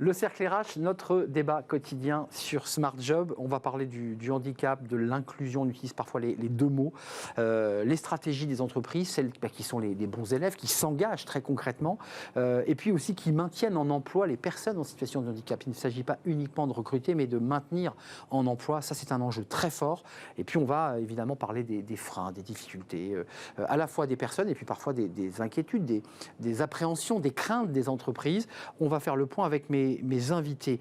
Le cercle RH, notre débat quotidien sur Smart Job. On va parler du handicap, de l'inclusion, on utilise parfois les deux mots. Les stratégies des entreprises, celles qui sont les bons élèves, qui s'engagent très concrètement, et puis aussi qui maintiennent en emploi les personnes en situation de handicap. Il ne s'agit pas uniquement de recruter, mais de maintenir en emploi. Ça, c'est un enjeu très fort. Et puis, on va évidemment parler des freins, des difficultés, à la fois des personnes et puis parfois des inquiétudes, des appréhensions, des craintes des entreprises. On va faire le point avec mes invités.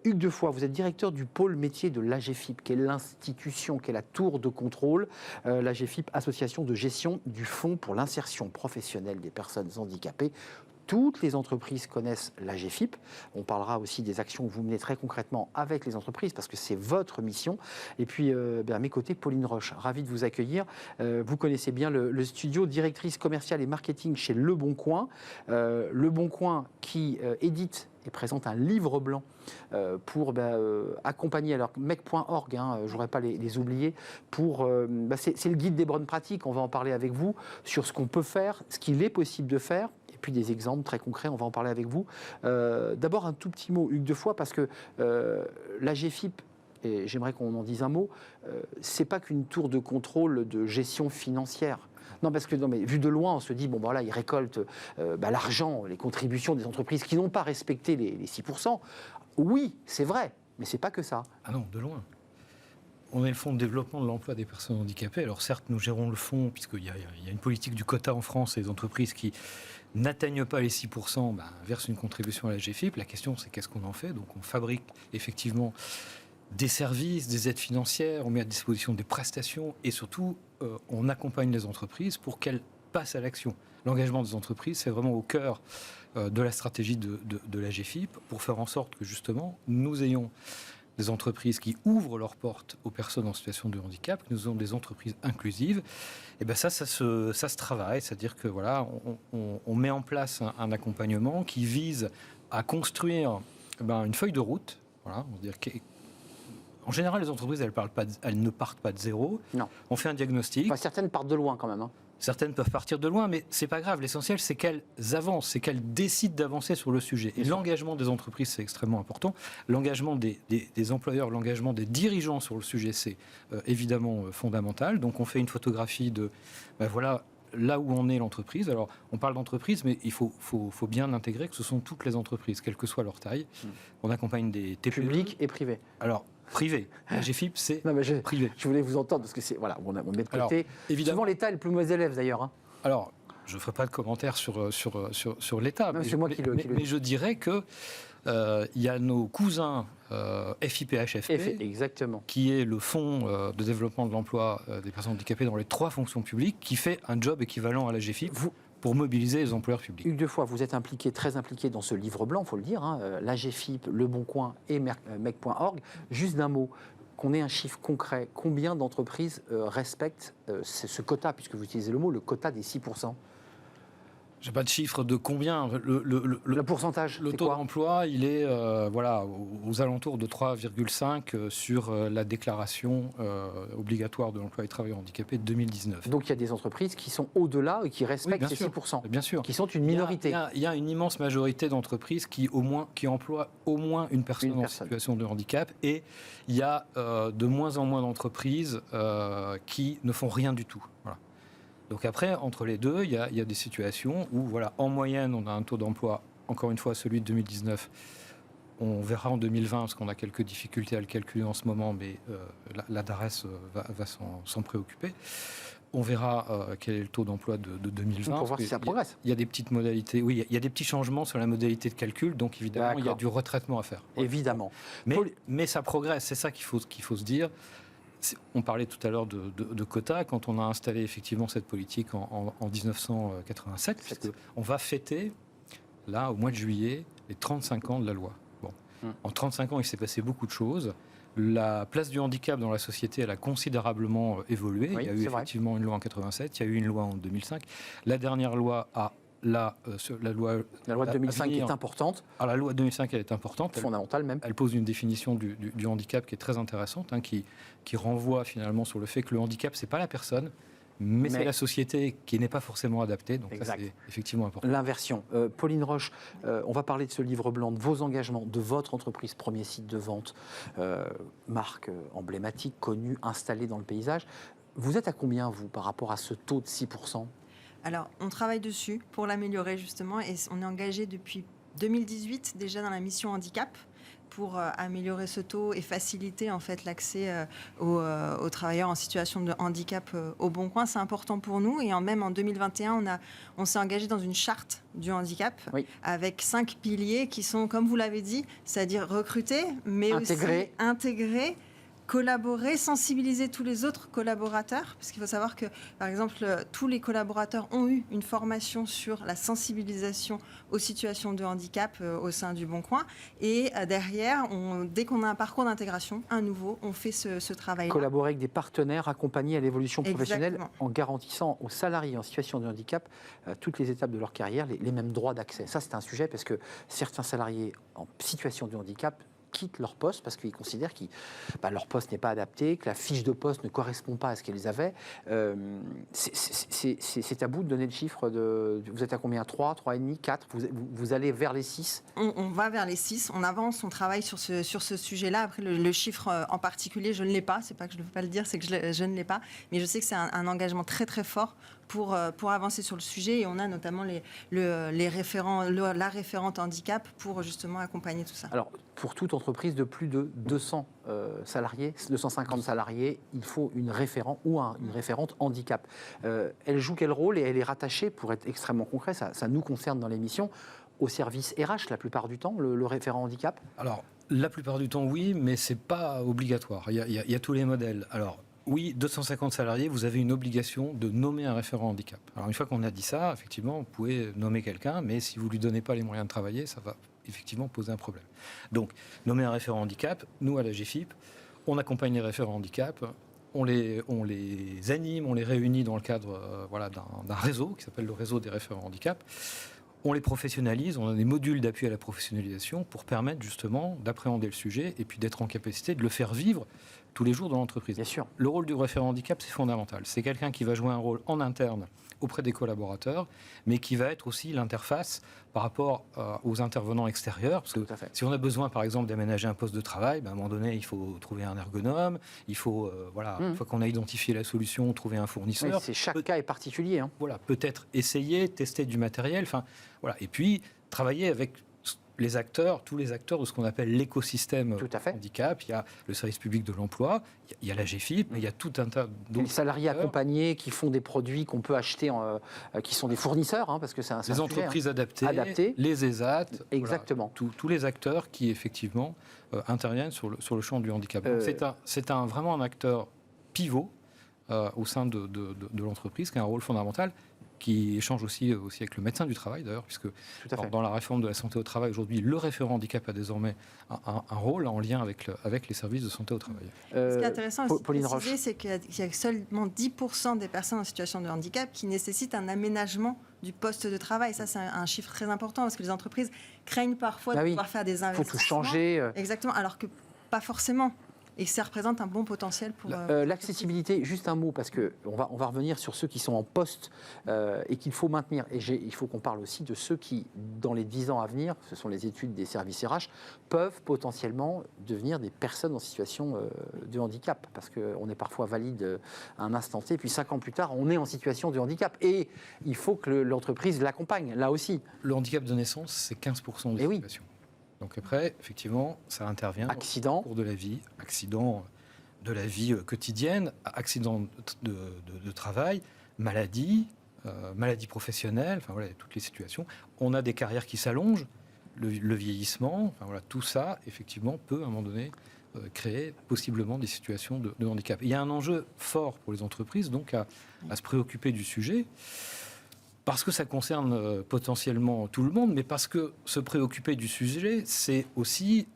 Hugues Defoy, vous êtes directeur du pôle métier de l'AGEFIP, qui est l'institution, qui est la tour de contrôle. L'AGEFIP, association de gestion du Fonds pour l'insertion professionnelle des personnes handicapées. Toutes les entreprises connaissent l'AGEFIP. On parlera aussi des actions que vous menez très concrètement avec les entreprises, parce que c'est votre mission. Et puis, à mes côtés, Pauline Roche, ravie de vous accueillir. Vous connaissez bien le studio, directrice commerciale et marketing chez Le Bon Coin. Le Bon Coin qui édite et présente un livre blanc pour accompagner, alors mec.org, je ne voudrais pas les oublier, c'est le guide des bonnes pratiques, on va en parler avec vous, sur ce qu'on peut faire, ce qu'il est possible de faire, et puis des exemples très concrets, on va en parler avec vous. D'abord un tout petit mot, Hugues Defoy, parce que l'AGEFIP, et j'aimerais qu'on en dise un mot, c'est pas qu'une tour de contrôle de gestion financière. Non, parce que mais vu de loin, on se dit, bon, voilà, ils récoltent l'argent, les contributions des entreprises qui n'ont pas respecté les 6%. Oui, c'est vrai, mais c'est pas que ça. Ah non, de loin. On est le fonds de développement de l'emploi des personnes handicapées. Alors certes, nous gérons le fonds, puisqu'il y a une politique du quota en France, et les entreprises qui n'atteignent pas les 6% versent une contribution à la GFIP. La question, c'est qu'est-ce qu'on en fait? Donc on fabrique effectivement des services, des aides financières, on met à disposition des prestations et surtout, on accompagne les entreprises pour qu'elles passent à l'action. L'engagement des entreprises, c'est vraiment au cœur de la stratégie de la GFIP pour faire en sorte que justement, nous ayons des entreprises qui ouvrent leurs portes aux personnes en situation de handicap, que nous ayons des entreprises inclusives. Et ça se travaille, c'est-à-dire que voilà, on met en place un accompagnement qui vise à construire une feuille de route. Voilà, on va dire en général, les entreprises, elles ne partent pas de zéro. Non. On fait un diagnostic. Enfin, certaines partent de loin quand même. Certaines peuvent partir de loin, mais c'est pas grave. L'essentiel, c'est qu'elles avancent, c'est qu'elles décident d'avancer sur le sujet. Et l'engagement des entreprises, c'est extrêmement important. L'engagement des employeurs, l'engagement des dirigeants sur le sujet, c'est évidemment fondamental. Donc, on fait une photographie de, voilà, là où en est l'entreprise. Alors, on parle d'entreprise, mais il faut bien intégrer que ce sont toutes les entreprises, quelle que soit leur taille. On accompagne des TPE. Public et privé. Alors, privé. La GFIP, c'est privé. Je voulais vous entendre, parce que voilà, on met de côté. Alors, évidemment, souvent, l'État est le plus mauvais élève, d'ailleurs. Alors, je ne ferai pas de commentaires sur l'État, mais je dirais que il y a nos cousins FIPHFP, exactement, qui est le Fonds de développement de l'emploi des personnes handicapées dans les 3 fonctions publiques, qui fait un job équivalent à la GFIP pour mobiliser les employeurs publics. Hugues Defoy, vous êtes très impliqué dans ce livre blanc, il faut le dire, la GFIP, Le Bon Coin et mec.org. Juste d'un mot, qu'on ait un chiffre concret, combien d'entreprises respectent ce quota, puisque vous utilisez le mot, le quota des 6%? Je n'ai pas de chiffre de combien. Le pourcentage, le taux d'emploi, il est aux alentours de 3,5 sur la déclaration obligatoire de l'emploi des travailleurs handicapés de 2019. Donc il y a des entreprises qui sont au-delà et qui respectent ces 6%. Bien sûr. Qui sont une minorité. Il y a une immense majorité d'entreprises qui emploient au moins une personne en situation de handicap, et il y a de moins en moins d'entreprises qui ne font rien du tout. Voilà. Donc après, entre les deux, il y a des situations où, voilà, en moyenne, on a un taux d'emploi, encore une fois, celui de 2019. On verra en 2020, parce qu'on a quelques difficultés à le calculer en ce moment, mais la DARES va s'en préoccuper. On verra quel est le taux d'emploi de 2020. Pour voir si ça progresse. Il y a des petites modalités, oui, il y a des petits changements sur la modalité de calcul, donc évidemment, il y a du retraitement à faire. Évidemment. Mais ça progresse, c'est ça qu'il faut se dire. On parlait tout à l'heure de quotas, quand on a installé effectivement cette politique en 1987, puisqu'on va fêter, là, au mois de juillet, les 35 ans de la loi. Bon. En 35 ans, il s'est passé beaucoup de choses. La place du handicap dans la société, elle a considérablement évolué. Oui, il y a eu effectivement une loi en 87, il y a eu une loi en 2005. La dernière loi a... la loi de 2005 est importante. Alors, la loi de 2005, elle est importante. Fondamentale même. Elle pose une définition du handicap qui est très intéressante, qui renvoie finalement sur le fait que le handicap, c'est pas la personne, mais c'est la société qui n'est pas forcément adaptée, donc ça c'est effectivement important. L'inversion. Pauline Roche, on va parler de ce livre blanc, de vos engagements, de votre entreprise, premier site de vente, marque emblématique, connue, installée dans le paysage. Vous êtes à combien, vous, par rapport à ce taux de 6%? Alors, on travaille dessus pour l'améliorer, justement, et on est engagé depuis 2018 déjà dans la mission handicap pour améliorer ce taux et faciliter en fait l'accès aux travailleurs en situation de handicap au Bon Coin. C'est important pour nous, et même en 2021, on s'est engagé dans une charte du handicap avec 5 piliers qui sont, comme vous l'avez dit, c'est-à-dire recruter, mais aussi intégrer, collaborer, sensibiliser tous les autres collaborateurs, parce qu'il faut savoir que, par exemple, tous les collaborateurs ont eu une formation sur la sensibilisation aux situations de handicap au sein du Bon Coin, et derrière, dès qu'on a un parcours d'intégration, un nouveau, on fait ce travail-là. Collaborer avec des partenaires, accompagner à l'évolution professionnelle en garantissant aux salariés en situation de handicap toutes les étapes de leur carrière, les mêmes droits d'accès. Ça, c'est un sujet parce que certains salariés en situation de handicap quittent leur poste parce qu'ils considèrent que leur poste n'est pas adapté, que la fiche de poste ne correspond pas à ce qu'ils avaient. C'est à vous de donner le chiffre de... Vous êtes à combien? 3, 3,5, 4? Vous allez vers les 6? On va vers les 6, on avance, on travaille sur ce sujet-là. Après, le chiffre en particulier, je ne l'ai pas. C'est pas que je ne veux pas le dire, c'est que je ne l'ai pas. Mais je sais que c'est un engagement très très fort pour avancer sur le sujet, et on a notamment les référents, la référente handicap pour justement accompagner tout ça. Alors, pour toute entreprise de plus de 200 salariés, 250 salariés, il faut une référent ou une référente handicap. Elle joue quel rôle, et elle est rattachée, pour être extrêmement concret, ça nous concerne dans l'émission, au service RH la plupart du temps, le référent handicap? Alors, la plupart du temps, oui, mais ce n'est pas obligatoire. Il y a tous les modèles. Alors, oui, 250 salariés, vous avez une obligation de nommer un référent handicap. Alors, une fois qu'on a dit ça, effectivement, vous pouvez nommer quelqu'un, mais si vous ne lui donnez pas les moyens de travailler, ça va effectivement poser un problème. Donc, nommer un référent handicap, nous, à la GFIP, on accompagne les référents handicap, on les anime, on les réunit dans le cadre d'un réseau qui s'appelle le réseau des référents handicap. On les professionnalise, on a des modules d'appui à la professionnalisation pour permettre justement d'appréhender le sujet et puis d'être en capacité de le faire vivre tous les jours dans l'entreprise. Bien sûr. Le rôle du référent handicap, c'est fondamental. C'est quelqu'un qui va jouer un rôle en interne auprès des collaborateurs, mais qui va être aussi l'interface par rapport aux intervenants extérieurs. Parce que si on a besoin, par exemple, d'aménager un poste de travail, à un moment donné, il faut trouver un ergonome, il faut, une fois qu'on a identifié la solution, trouver un fournisseur. Oui, chaque cas est particulier. Voilà, peut-être essayer, tester du matériel, et puis travailler avec les acteurs, tous les acteurs de ce qu'on appelle l'écosystème handicap. Il y a le service public de l'emploi, il y a la GFIP, mais il y a tout un tas d'autres. Les salariés accompagnés qui font des produits qu'on peut acheter, qui sont des fournisseurs, parce que c'est un les entreprises adaptées, les ESAT, exactement. Tous les acteurs qui effectivement interviennent sur le champ du handicap. Donc c'est vraiment un acteur pivot au sein de l'entreprise qui a un rôle fondamental, qui échange aussi avec le médecin du travail, d'ailleurs, puisque dans la réforme de la santé au travail, aujourd'hui, le référent handicap a désormais un rôle en lien avec les services de santé au travail. Ce qui est intéressant aussi de préciser, c'est qu'il y a seulement 10% des personnes en situation de handicap qui nécessitent un aménagement du poste de travail. Ça, c'est un chiffre très important, parce que les entreprises craignent parfois de pouvoir faire des investissements. Il faut tout changer. Exactement, alors que pas forcément. Et ça représente un bon potentiel pour... L'accessibilité, juste un mot, parce qu'on va revenir sur ceux qui sont en poste et qu'il faut maintenir. Et il faut qu'on parle aussi de ceux qui, dans les 10 ans à venir, ce sont les études des services RH, peuvent potentiellement devenir des personnes en situation de handicap. Parce qu'on est parfois valide à un instant T, puis 5 ans plus tard, on est en situation de handicap. Et il faut que l'entreprise l'accompagne, là aussi. Le handicap de naissance, c'est 15% des situations. Donc après, effectivement, ça intervient accident. Au cours de la vie, accident de la vie quotidienne, accident de travail, maladie, maladie professionnelle, toutes les situations. On a des carrières qui s'allongent, le vieillissement, tout ça, effectivement, peut à un moment donné créer possiblement des situations de handicap. Il y a un enjeu fort pour les entreprises, donc à se préoccuper du sujet. Parce que ça concerne potentiellement tout le monde, mais parce que se préoccuper du sujet, c'est aussi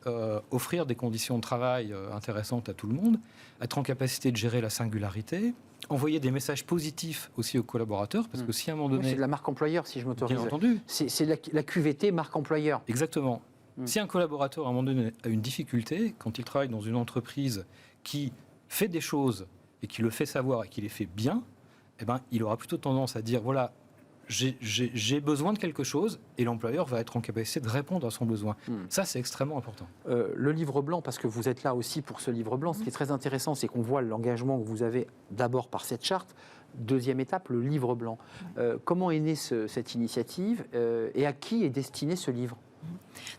offrir des conditions de travail intéressantes à tout le monde, être en capacité de gérer la singularité, envoyer des messages positifs aussi aux collaborateurs, parce que si à un moment donné... C'est de la marque employeur, si je m'autorise. Bien entendu. C'est la QVT marque employeur. Exactement. Si un collaborateur, à un moment donné, a une difficulté, quand il travaille dans une entreprise qui fait des choses et qui le fait savoir et qui les fait bien, eh ben, il aura plutôt tendance à dire, voilà, j'ai besoin de quelque chose, et l'employeur va être en capacité de répondre à son besoin. Ça, c'est extrêmement important. Le livre blanc, parce que vous êtes là aussi pour ce livre blanc, ce qui est très intéressant, c'est qu'on voit l'engagement que vous avez d'abord par cette charte. Deuxième étape, le livre blanc. Comment est née cette initiative et à qui est destiné ce livre ?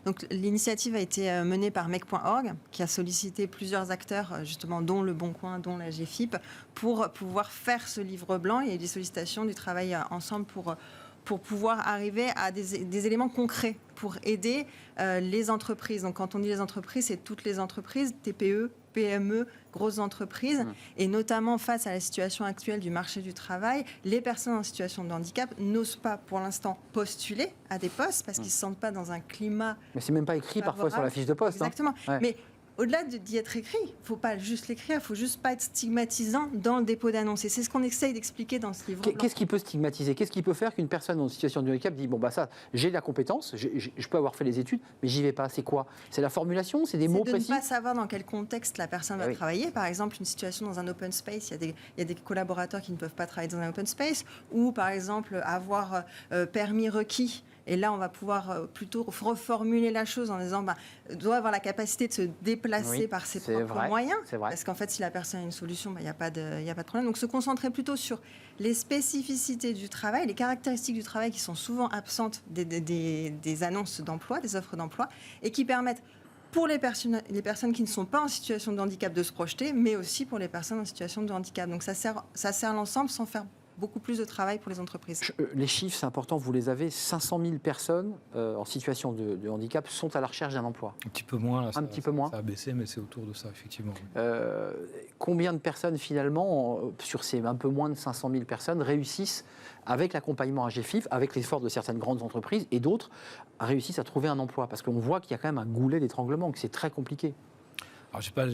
Donc, l'initiative a été menée par Make.org, qui a sollicité plusieurs acteurs, justement, dont Le Bon Coin, dont la GFIP, pour pouvoir faire ce livre blanc. Il y a eu des sollicitations, du travail ensemble pour pouvoir arriver à des éléments concrets pour aider les entreprises. Donc, quand on dit les entreprises, c'est toutes les entreprises, TPE, PME, grosses entreprises, et notamment face à la situation actuelle du marché du travail, les personnes en situation de handicap n'osent pas pour l'instant postuler à des postes parce qu'ils ne se sentent pas dans un climat. Mais c'est même pas écrit parfois sur la fiche de poste. Exactement. Ouais. Mais au-delà d'y être écrit, il ne faut pas juste l'écrire, il ne faut juste pas être stigmatisant dans le dépôt d'annonce. Et c'est ce qu'on essaye d'expliquer dans ce livre. Qu'est-ce qui peut stigmatiser ? Qu'est-ce qui peut faire qu'une personne en situation de handicap dit, bon, bah ça, j'ai la compétence, je peux avoir fait les études, mais j'y vais pas. C'est quoi ? C'est la formulation ? C'est des mots précis ? C'est de ne pas savoir dans quel contexte la personne va travailler. Par exemple, une situation dans un open space, il y a des collaborateurs qui ne peuvent pas travailler dans un open space, ou par exemple avoir permis requis. Et là, on va pouvoir plutôt reformuler la chose en disant doit avoir la capacité de se déplacer par ses propres moyens. Parce qu'en fait, si la personne a une solution, il n'y a pas de problème. Donc, se concentrer plutôt sur les spécificités du travail, les caractéristiques du travail qui sont souvent absentes des annonces d'emploi, des offres d'emploi, et qui permettent pour les personnes qui ne sont pas en situation de handicap de se projeter, mais aussi pour les personnes en situation de handicap. Donc, ça sert l'ensemble sans faire beaucoup plus de travail pour les entreprises. Les chiffres, c'est important, vous les avez. 500 000 personnes en situation de handicap sont à la recherche d'un emploi. Un petit peu moins. Là, un petit peu moins. Ça a baissé, mais c'est autour de ça, effectivement. Combien de personnes, finalement, sur ces un peu moins de 500 000 personnes, réussissent, avec l'accompagnement à GFIP, avec l'effort de certaines grandes entreprises et d'autres, réussissent à trouver un emploi ? Parce qu'on voit qu'il y a quand même un goulet d'étranglement, que c'est très compliqué. Alors, je sais pas,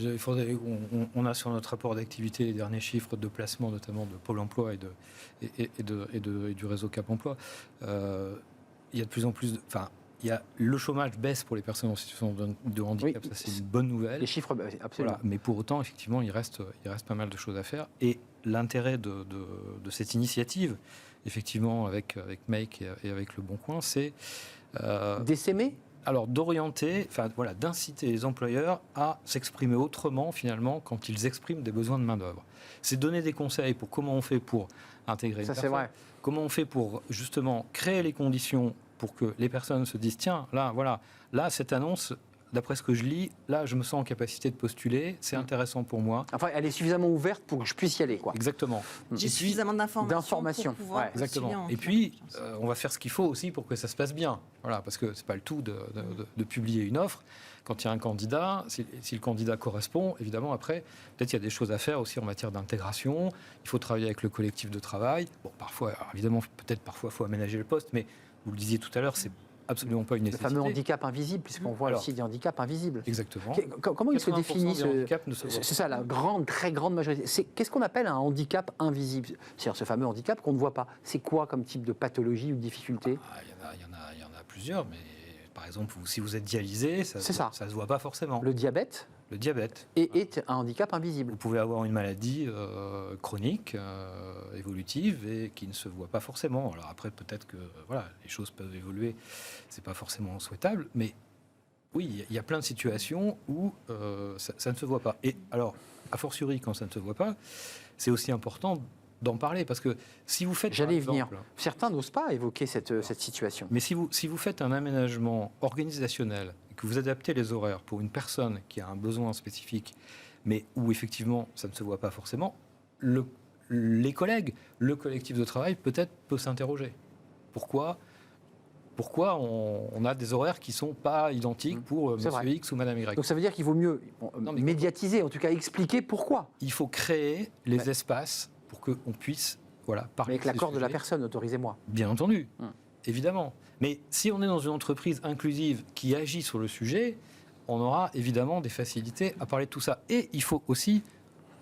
on a sur notre rapport d'activité les derniers chiffres de placement, notamment de Pôle emploi et du réseau Cap Emploi. Il y a de plus en plus le chômage baisse pour les personnes en situation de handicap, ça c'est une bonne nouvelle. Les chiffres, absolument. Voilà, mais pour autant, effectivement, il reste pas mal de choses à faire. Et l'intérêt de cette initiative, effectivement, avec Make et avec Le Bon Coin, c'est d'essaimer. Alors d'orienter, d'inciter les employeurs à s'exprimer autrement finalement quand ils expriment des besoins de main-d'œuvre. C'est donner des conseils pour comment on fait pour intégrer une personne, comment on fait pour justement créer les conditions pour que les personnes se disent tiens, là cette annonce, d'après ce que je lis, là je me sens en capacité de postuler, c'est intéressant pour moi. Enfin, elle est suffisamment ouverte pour que je puisse y aller, quoi. Exactement. J'ai suffisamment d'informations pour pouvoir exactement. Et puis, on va faire ce qu'il faut aussi pour que ça se passe bien. Voilà, parce que c'est pas le tout de publier une offre. Quand il y a un candidat, si le candidat correspond, évidemment, après, peut-être il y a des choses à faire aussi en matière d'intégration. Il faut travailler avec le collectif de travail. Bon, parfois, évidemment, parfois, il faut aménager le poste, mais vous le disiez tout à l'heure, c'est absolument pas une nécessité. Le fameux handicap invisible, puisqu'on voit aussi des handicaps invisibles. Exactement. Comment il se définit c'est ça, la très grande majorité. Qu'est-ce qu'on appelle un handicap invisible ? C'est-à-dire ce fameux handicap qu'on ne voit pas. C'est quoi comme type de pathologie ou de difficulté ? Il y en a plusieurs, mais par exemple, si vous êtes dialysé, ça se voit pas forcément. Le diabète est un handicap invisible. Vous pouvez avoir une maladie chronique, évolutive, et qui ne se voit pas forcément. Alors après, peut-être que les choses peuvent évoluer, c'est pas forcément souhaitable, mais oui, il y a plein de situations où ça ne se voit pas. Et alors, a fortiori, quand ça ne se voit pas, c'est aussi important d'en parler, parce que si vous faites... J'allais y venir. Certains n'osent pas évoquer cette situation. Mais si vous faites un aménagement organisationnel, que vous adaptez les horaires pour une personne qui a un besoin spécifique, mais où effectivement ça ne se voit pas forcément, les collègues, le collectif de travail peut-être peut s'interroger. Pourquoi on a des horaires qui ne sont pas identiques pour Monsieur X ou Madame Y. Donc ça veut dire qu'il vaut mieux médiatiser, en tout cas expliquer pourquoi. Il faut créer les espaces pour qu'on puisse parler. Mais avec l'accord de la personne, autorisez-moi. Bien entendu, évidemment. Mais si on est dans une entreprise inclusive qui agit sur le sujet, on aura évidemment des facilités à parler de tout ça. Et il faut aussi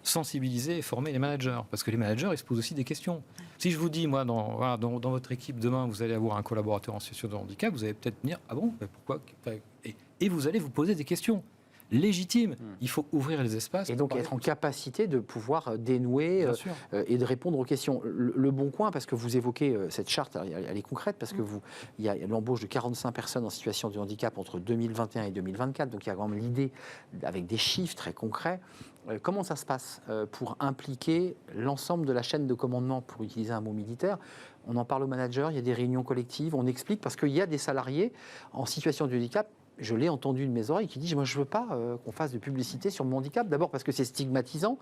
sensibiliser et former les managers, parce que les managers, ils se posent aussi des questions. Si je vous dis, moi, dans votre équipe, demain, vous allez avoir un collaborateur en situation de handicap, vous allez peut-être me dire, ah bon, mais pourquoi ? Et vous allez vous poser des questions. légitime. Il faut ouvrir les espaces. Et donc être en capacité de pouvoir dénouer et de répondre aux questions. Le Bon Coin, parce que vous évoquez cette charte, elle est concrète, parce que il y a l'embauche de 45 personnes en situation de handicap entre 2021 et 2024, donc il y a vraiment l'idée avec des chiffres très concrets. Comment ça se passe pour impliquer l'ensemble de la chaîne de commandement, pour utiliser un mot militaire? On en parle aux managers, il y a des réunions collectives, on explique, parce qu'il y a des salariés en situation de handicap. Je l'ai entendu de mes oreilles qui dit « Moi, je ne veux pas qu'on fasse de publicité sur mon handicap. D'abord parce que c'est stigmatisant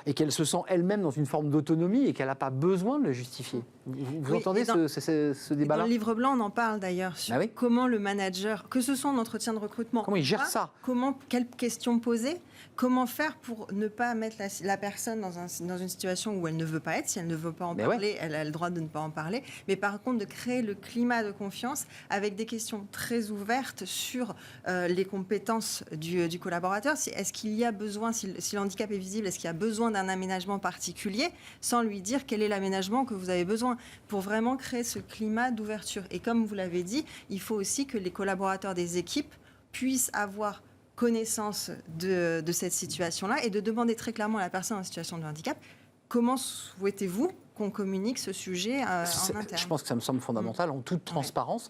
et qu'elle se sent elle-même dans une forme d'autonomie et qu'elle n'a pas besoin de le justifier. » Vous entendez ce débat-là? Dans le livre blanc, on en parle d'ailleurs sur comment le manager, que ce soit en entretien de recrutement, comment il gère ça, quelles questions poser, comment faire pour ne pas mettre la personne dans une situation où elle ne veut pas être. Si elle ne veut pas en parler, elle a le droit de ne pas en parler. Mais par contre, de créer le climat de confiance avec des questions très ouvertes sur les compétences du collaborateur. Est-ce qu'il y a besoin, si le handicap est visible, est-ce qu'il y a besoin d'un aménagement particulier, sans lui dire quel est l'aménagement que vous avez besoin, pour vraiment créer ce climat d'ouverture. Et comme vous l'avez dit, il faut aussi que les collaborateurs des équipes puissent avoir connaissance de cette situation-là et de demander très clairement à la personne en situation de handicap comment souhaitez-vous qu'on communique ce sujet en interne. Je pense que ça me semble fondamental, en toute transparence.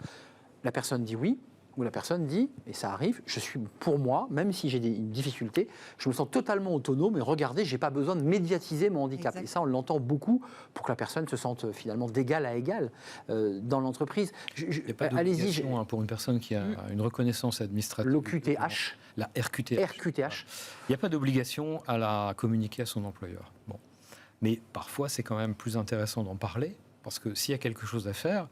La personne dit oui, ou la personne dit, et ça arrive, je suis pour moi, même si j'ai une difficulté, je me sens totalement autonome et regardez, je n'ai pas besoin de médiatiser mon handicap. Exactement. Et ça, on l'entend beaucoup pour que la personne se sente finalement d'égal à égal dans l'entreprise. Il n'y a pas d'obligation pour une personne qui a une reconnaissance administrative. L'OQTH. La RQTH. Il n'y a pas d'obligation à la communiquer à son employeur. Bon. Mais parfois, c'est quand même plus intéressant d'en parler, parce que s'il y a quelque chose à faire,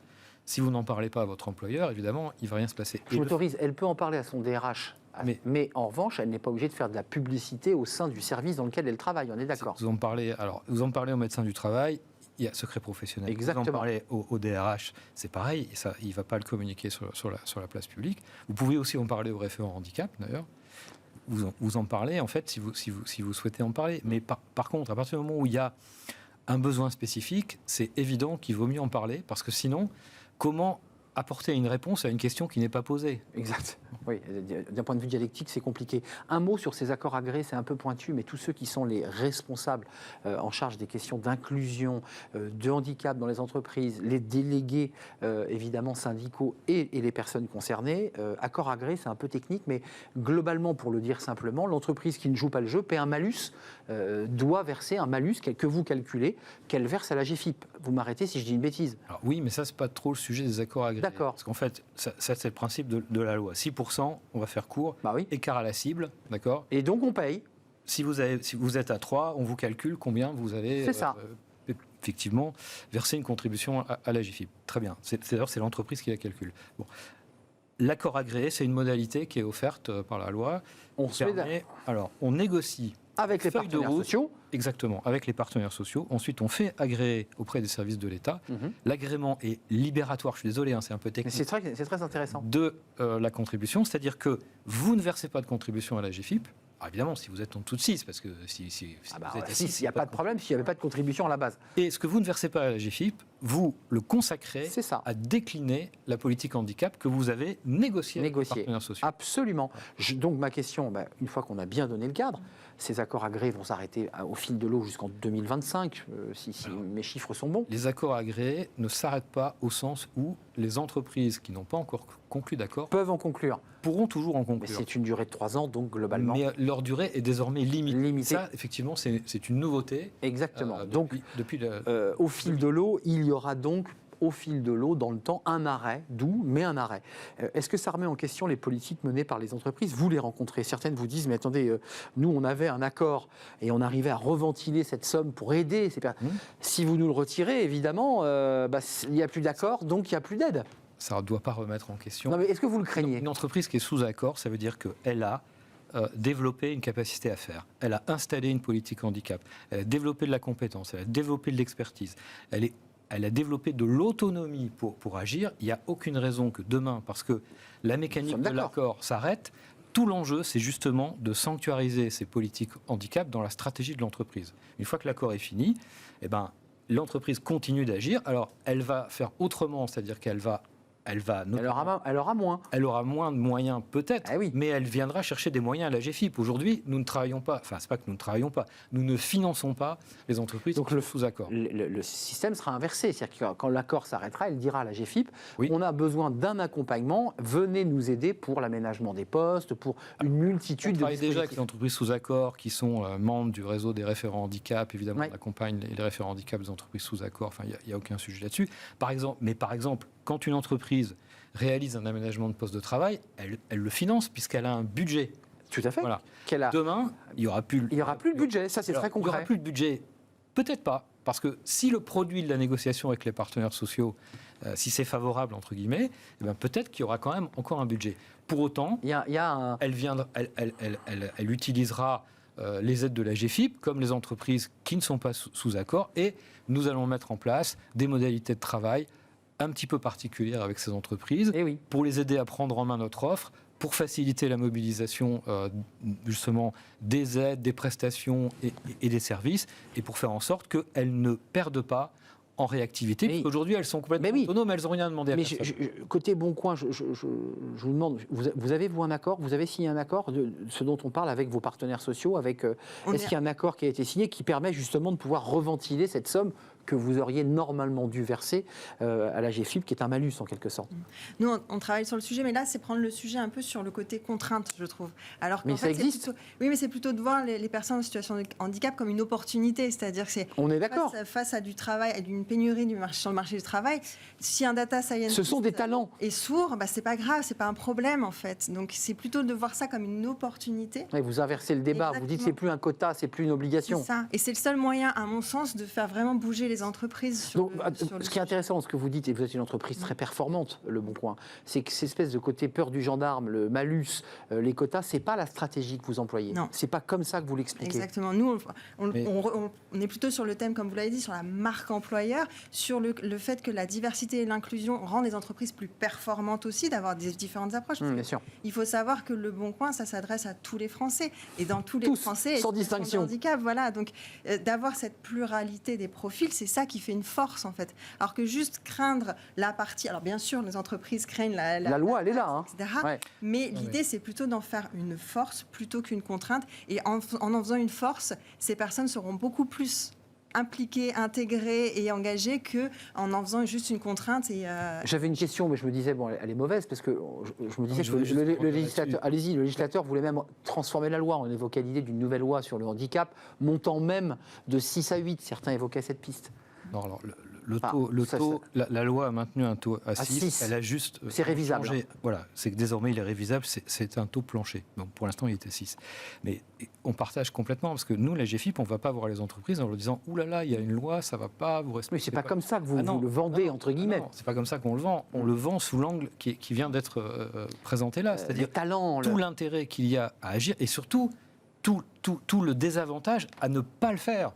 si vous n'en parlez pas à votre employeur, évidemment, il ne va rien se passer. Je m'autorise, elle peut en parler à son DRH, mais en revanche, elle n'est pas obligée de faire de la publicité au sein du service dans lequel elle travaille, on est d'accord. Vous en parlez au médecin du travail, il y a secret professionnel. Exactement. Vous en parlez au DRH, c'est pareil, ça, il ne va pas le communiquer sur la place publique. Vous pouvez aussi en parler au référent handicap, d'ailleurs. Vous en parlez, en fait, si vous souhaitez en parler. Mais par contre, à partir du moment où il y a un besoin spécifique, c'est évident qu'il vaut mieux en parler, parce que sinon, comment apporter une réponse à une question qui n'est pas posée? Exact. Oui, d'un point de vue dialectique, c'est compliqué. Un mot sur ces accords agréés, c'est un peu pointu, mais tous ceux qui sont les responsables en charge des questions d'inclusion, de handicap dans les entreprises, les délégués, évidemment, syndicaux et les personnes concernées, accords agréés, c'est un peu technique, mais globalement, pour le dire simplement, l'entreprise qui ne joue pas le jeu paie un malus, doit verser un malus que vous calculez, qu'elle verse à la GFIP. Vous m'arrêtez si je dis une bêtise. Alors, oui, mais ça, c'est pas trop le sujet des accords agréés. D'accord. Parce qu'en fait, ça c'est le principe de la loi. 6%, on va faire court, écart à la cible, d'accord. Et donc on paye. Si vous êtes à 3, on vous calcule combien vous avez effectivement versé une contribution à la GFIP. Très bien. D'ailleurs, c'est l'entreprise qui la calcule. Bon. L'accord agréé, c'est une modalité qui est offerte par la loi. On négocie avec les partenaires sociaux. Exactement, avec les partenaires sociaux. Ensuite, on fait agréer auprès des services de l'État. L'agrément est libératoire, je suis désolé, c'est un peu technique. Mais c'est très intéressant. De la contribution, c'est-à-dire que vous ne versez pas de contribution à la GFIP. Alors évidemment, si vous êtes en dessous de 6, parce que si vous êtes à 6, il n'y a pas de problème s'il n'y avait pas de contribution à la base. Et ce que vous ne versez pas à la GFIP, vous le consacrez à décliner la politique handicap que vous avez négociée avec les partenaires sociaux. Absolument. Donc ma question, une fois qu'on a bien donné le cadre, ces accords agréés vont s'arrêter au fil de l'eau jusqu'en 2025, si mes chiffres sont bons. Les accords agréés ne s'arrêtent pas au sens où les entreprises qui n'ont pas encore conclu d'accord peuvent en conclure. Pourront toujours en conclure. Mais c'est une durée de 3 ans, donc globalement. Mais leur durée est désormais limitée. Ça, effectivement, c'est une nouveauté. Exactement. Depuis au fil de l'eau, il y aura donc au fil de l'eau, dans le temps, un arrêt, mais un arrêt. Est-ce que ça remet en question les politiques menées par les entreprises? Vous les rencontrez. Certaines vous disent, mais attendez, nous, on avait un accord et on arrivait à reventiler cette somme pour aider ces personnes. Si vous nous le retirez, évidemment, il n'y a plus d'accord, donc il n'y a plus d'aide. Ça ne doit pas remettre en question. Non, mais est-ce que vous le craignez? Une entreprise qui est sous accord, ça veut dire qu'elle a développé une capacité à faire. Elle a installé une politique handicap. Elle a développé de la compétence. Elle a développé de l'expertise. Elle a développé de l'autonomie pour agir. Il n'y a aucune raison que demain, parce que la mécanique de l'accord s'arrête, tout l'enjeu, c'est justement de sanctuariser ces politiques handicap dans la stratégie de l'entreprise. Une fois que l'accord est fini, l'entreprise continue d'agir. Alors, elle va faire autrement, c'est-à-dire qu'elle va elle va Elle aura moins. Elle aura moins de moyens peut-être, Ah oui. mais elle viendra chercher des moyens à la GFIP. Aujourd'hui, nous ne travaillons pas, enfin c'est pas que nous ne travaillons pas, nous ne finançons pas les entreprises Donc qui sont sous accord. Le système sera inversé, c'est-à-dire que quand l'accord s'arrêtera, elle dira à la GFIP, Oui. on a besoin d'un accompagnement, venez nous aider pour l'aménagement des postes, pour une On multitude de travaille déjà avec dispositifs. les entreprises sous accord qui sont membres du réseau des référents handicap. Évidemment, Ouais. on accompagne les référents handicap des entreprises sous accord. Enfin, il n'y a aucun sujet là-dessus. Par exemple, quand une entreprise réalise un aménagement de poste de travail, elle le finance puisqu'elle a un budget. Tout à fait. Voilà. Qu'elle a- Demain, il n'y aura plus le budget, ça c'est Alors, très il n'y aura concret. plus de budget. Peut-être pas. Parce que si le produit de la négociation avec les partenaires sociaux, si c'est favorable, entre guillemets, eh ben peut-être qu'il y aura quand même encore un budget. Pour autant, Il y a un... elle utilisera les aides de la GFIP comme les entreprises qui ne sont pas sous accord et nous allons mettre en place des modalités de travail un petit peu particulières avec ces entreprises Eh oui. pour les aider à prendre en main notre offre, pour faciliter la mobilisation justement des aides, des prestations et des services, et pour faire en sorte qu'elles ne perdent pas en réactivité. Mais- Aujourd'hui, elles sont complètement Mais oui. autonomes, elles n'ont rien à demander à Mais personne. côté Boncoin, je vous demande, vous avez vous un accord, vous avez signé un accord de ce dont on parle avec vos partenaires sociaux, avec est-ce qu'il y a un accord qui a été signé qui permet justement de pouvoir reventiler cette somme que vous auriez normalement dû verser à la GFIP, qui est un malus en quelque sorte. Nous, on travaille sur le sujet, mais là, c'est prendre le sujet un peu sur le côté contrainte, je trouve. Alors qu'en Mais ça fait, c'est existe. oui, mais c'est plutôt de voir les personnes en situation de handicap comme une opportunité. C'est-à-dire que c'est On est d'accord. face à du travail, à d'une pénurie sur le marché du travail. Si un data scientist Ce sont des talents. est sourd, bah, c'est pas grave, c'est pas un problème en fait. Donc c'est plutôt de voir ça comme une opportunité. Ouais, vous inversez le débat, vous dites Exactement. c'est plus un quota, c'est plus une obligation. C'est ça. Et c'est le seul moyen, à mon sens, de faire vraiment bouger les entreprises sur Donc, sur le ce qui est intéressant dans ce que vous dites, et vous êtes une entreprise très performante, Le Bon Coin, c'est que cette espèce de côté peur du gendarme, le malus, les quotas, c'est pas la stratégie que vous employez. Non. C'est pas comme ça que vous l'expliquez. Exactement. Nous, Mais- on est plutôt sur le thème, comme vous l'avez dit, sur la marque employeur, sur le fait que la diversité et l'inclusion rendent les entreprises plus performantes aussi, d'avoir des différentes approches. Bien sûr. Il faut savoir que Le Bon Coin, ça s'adresse à tous les Français. Et dans tous les Tous, Français, sans et distinction. handicap, voilà. Donc, d'avoir cette pluralité des profils, c'est ça qui fait une force, en fait. Alors que juste craindre la partie... Alors, bien sûr, les entreprises craignent La loi, elle est là. Hein. etc. Ouais. Mais l'idée, c'est plutôt d'en faire une force plutôt qu'une contrainte. Et en faisant une force, ces personnes seront beaucoup plus impliquées, intégrées et engagées qu'en faisant juste une contrainte. J'avais une question, mais je me disais, bon, elle est mauvaise, parce que je me disais je que voulais juste le rebondir législateur, là-dessus. allez-y, le législateur voulait même transformer la loi. On évoquait l'idée d'une nouvelle loi sur le handicap, montant même de 6 à 8. Certains évoquaient cette piste. Non, alors, la loi a maintenu un taux à 6. 6. Elle a juste. C'est révisable. changé. Voilà, c'est que désormais il est révisable, c'est un taux plancher. Donc pour l'instant il était 6. Mais on partage complètement, parce que nous, la GFIP, on ne va pas voir les entreprises en leur disant ouh là là, il y a une loi, ça ne va pas, vous respectez. Oui, c'est pas comme ça que vous, Ah non, vous le vendez, ah non, entre guillemets. Non, c'est pas comme ça qu'on le vend. On le vend sous l'angle qui vient d'être présenté là. Les C'est-à-dire talents. tout l'intérêt qu'il y a à agir et surtout tout le désavantage à ne pas le faire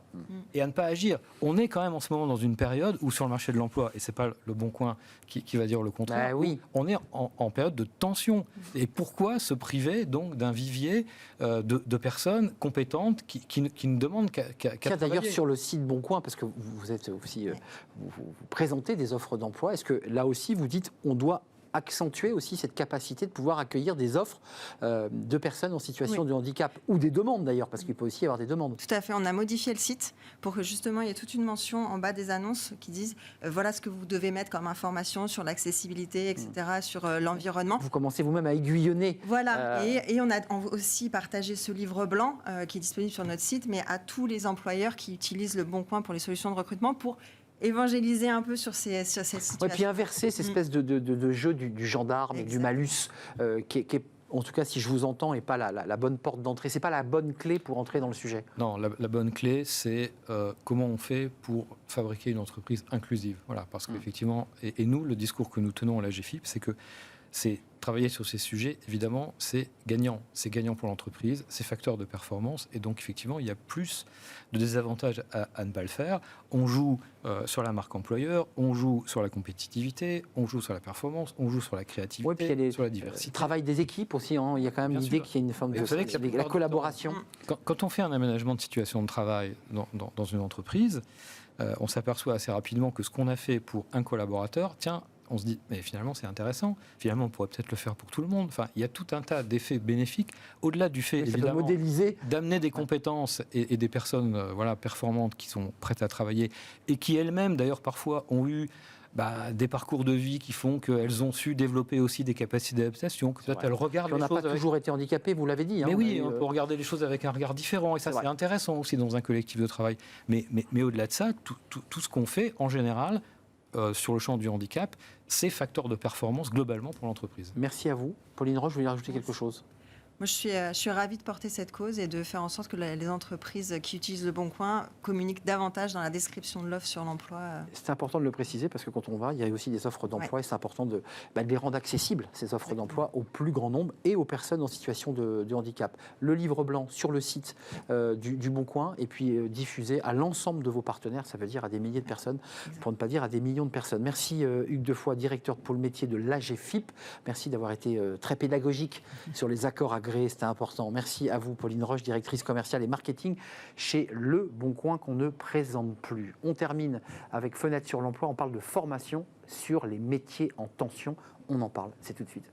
et à ne pas agir. On est quand même en ce moment dans une période où sur le marché de l'emploi, et c'est pas Le Bon Coin qui va dire le contraire, Bah oui. on est en période de tension. Et pourquoi se priver donc d'un vivier de personnes compétentes qui ne demandent qu'à Tiens, d'ailleurs, travailler. sur le site Boncoin, parce que vous êtes aussi, vous présentez des offres d'emploi, est-ce que là aussi vous dites on doit accentuer aussi cette capacité de pouvoir accueillir des offres de personnes en situation de handicap, ou des demandes d'ailleurs, parce qu'il peut aussi y avoir des demandes. Tout à fait. On a modifié le site pour que justement il y ait toute une mention en bas des annonces qui disent voilà ce que vous devez mettre comme information sur l'accessibilité, etc., sur l'environnement. Vous commencez vous-même à aiguillonner. Voilà, et on a aussi partagé ce livre blanc qui est disponible sur notre site, mais à tous les employeurs qui utilisent Le Bon Coin pour les solutions de recrutement pour évangéliser un peu sur cette situation. Et puis inverser cette espèce de jeu du gendarme et du Exact. malus, qui est, en tout cas, si je vous entends, n'est pas la bonne porte d'entrée. C'est pas la bonne clé pour entrer dans le sujet. Non, la bonne clé, c'est comment on fait pour fabriquer une entreprise inclusive. Voilà, parce qu'effectivement, et nous, le discours que nous tenons à la GFIP, c'est que c'est travailler sur ces sujets, évidemment, c'est gagnant. C'est gagnant pour l'entreprise, c'est facteur de performance, et donc effectivement, il y a plus de désavantages à ne pas le faire. On joue sur la marque employeur, on joue sur la compétitivité, on joue sur la performance, on joue sur la créativité, Ouais, puis il y a les- sur la Le diversité. travail des équipes aussi, hein. Il y a quand même Bien l'idée sûr. qu'il y a une forme Mais de vous savez que la plupart du collaboration. Quand on fait un aménagement de situation de travail dans une entreprise, on s'aperçoit assez rapidement que ce qu'on a fait pour un collaborateur, tiens, on se dit, mais finalement c'est intéressant, finalement on pourrait peut-être le faire pour tout le monde. Enfin, il y a tout un tas d'effets bénéfiques, au-delà du fait, évidemment, d'amener des compétences et des personnes performantes qui sont prêtes à travailler et qui elles-mêmes, d'ailleurs, parfois ont eu des parcours de vie qui font qu'elles ont su développer aussi des capacités d'adaptation, que peut-être elles regardent les choses. On n'a pas toujours été handicapé, vous l'avez dit. Mais oui, on peut regarder les choses avec un regard différent, et ça c'est intéressant aussi dans un collectif de travail. Mais au-delà de ça, tout ce qu'on fait, en général, sur le champ du handicap, c'est facteur de performance globalement pour l'entreprise. Merci à vous. Pauline Roche, vous voulez rajouter quelque chose ? Moi, je suis ravie de porter cette cause et de faire en sorte que les entreprises qui utilisent Le Bon Coin communiquent davantage dans la description de l'offre sur l'emploi. C'est important de le préciser parce que quand on va, il y a aussi des offres d'emploi et c'est important de les rendre accessibles, ces offres d'emploi, au plus grand nombre et aux personnes en situation de handicap. Le livre blanc sur le site du Bon Coin et puis diffusé à l'ensemble de vos partenaires, ça veut dire à des milliers de personnes, pour ne pas dire à des millions de personnes. Merci Hugues Defoy, directeur de pôle métier de l'AGFIP. Merci d'avoir été très pédagogique sur les accords agréés. C'était important. Merci à vous, Pauline Roche, directrice commerciale et marketing chez Le Bon Coin, qu'on ne présente plus. On termine avec Fenêtre sur l'emploi. On parle de formation sur les métiers en tension. On en parle. C'est tout de suite.